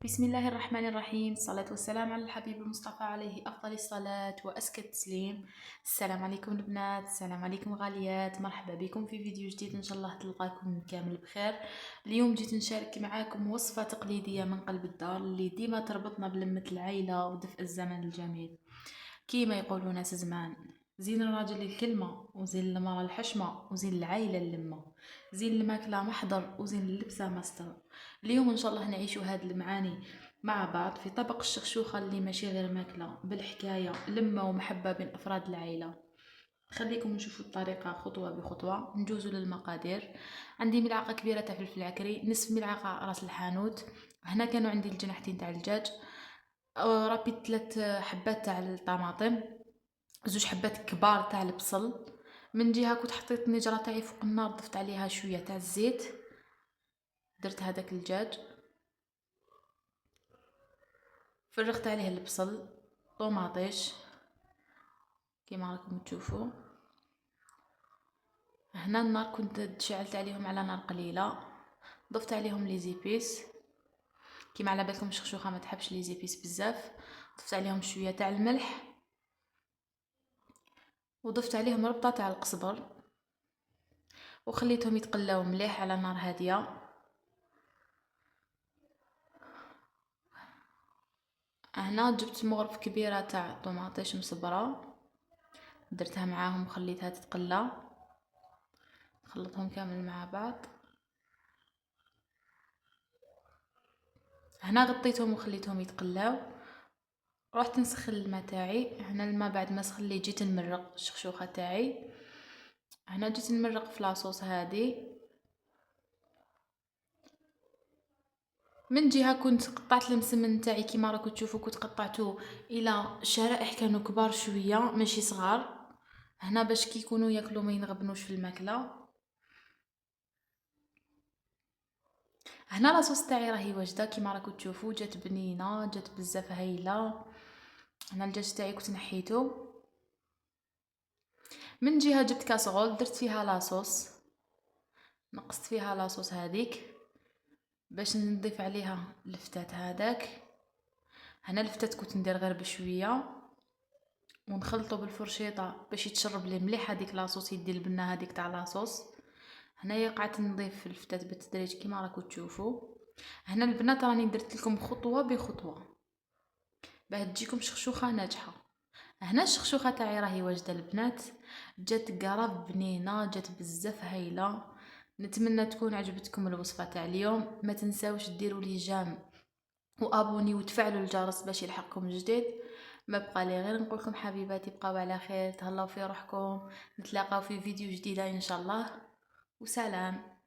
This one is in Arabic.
بسم الله الرحمن الرحيم، الصلاة والسلام على الحبيب المصطفى عليه أفضل الصلاة وأزكى التسليم. السلام عليكم البنات، السلام عليكم غاليات، مرحبا بكم في فيديو جديد إن شاء الله تلقاكم كامل بخير. اليوم جيت نشارك معاكم وصفة تقليدية من قلب الدار اللي ديما تربطنا بلمة العيلة ودفء الزمن الجميل. كيما يقولوا ناس زمان: زين الراجل الكلمة، وزين المرأة الحشمة، وزين العائلة اللمة، زين الماكلة محضر، وزين اللبسة مستر. اليوم ان شاء الله نعيشوا هاد المعاني مع بعض في طبق الشخشوخة اللي ماشي غير ماكلة بالحكاية، لمة ومحبة بين أفراد العائلة. خليكم نشوفوا الطريقة خطوة بخطوة. نجوزوا للمقادير. عندي ملعقة كبيرة تاع فلفل عكري، نصف ملعقة راس الحانوت. هنا كانوا عندي الجناحتين تاع الدجاج. ربيت 3 حبات تاع الطماطم، 2 حبات كبار تاع البصل. من جهة كنت حطيت النجرة تاعي فوق النار، ضفت عليها شوية تاع الزيت، درت هذاك الدجاج، فرغت عليه البصل، طوماطيش كيما راكم تشوفوا. هنا النار كنت شعلت عليهم على نار قليله، ضفت عليهم لي زيبيس. كيما على بالكم الشخشوخه ما تحبش لي زيبيس بزاف، ضفت عليهم شويه تاع الملح، وضفت عليهم ربطه تاع القزبر، وخليتهم يتقلاو مليح على نار هاديه. هنا جبت مغرف كبيره تاع طوماطيش مصبره، درتها معاهم وخليتها تتقلى، خلطهم كامل مع بعض. هنا غطيتهم وخليتهم يتقلاو. رحت نسخن الماء تاعي. هنا الماء بعد ما سخن لي جيت نمرق الشخشوخه تاعي. هنا جيت نمرق في لاصوص هادي. من جهه كنت قطعت المسمن تاعي كيما راكم تشوفوا، كنت قطعته الى شرائح كانوا كبار شويه ماشي صغار، هنا باش كي يكونوا ياكلوا ما ينغبنوش في الماكله. هنا لاصوص تاعي راهي واجده كيما راكم تشوفوا، جات بنينه، جات بزاف هايله. هنا الدجاج تاعي كنت نحيته. من جهه جبت كاسرول، درت فيها لاصوص، نقصت فيها لاصوص هذيك باش نضيف عليها الفتات هذاك. هنا الفتات كنت ندير غير بشويه ونخلطه بالفرشيطه باش يتشرب لي مليح هذيك لاصوص، يدي البنه هذيك تاع لاصوص. هنايا قعدت نضيف الفتات بالتدريج كيما راكم تشوفوا. هنا البنات راني درت لكم خطوه بخطوه باه تجيكم شخشوخه ناجحه. هنا الشخشوخه تاعي راهي واجده البنات، جات قراب بنينه، جات بزاف هايله. نتمنى تكون عجبتكم الوصفه تاع اليوم. ما تنساوش ديروا لي جام وابوني وتفعلوا الجرس باش يلحقكم جديد. ما بقى لي غير نقولكم حبيباتي بقاو على خير، تهلاو في روحكم، نتلاقاو في فيديو جديده ان شاء الله، وسلام.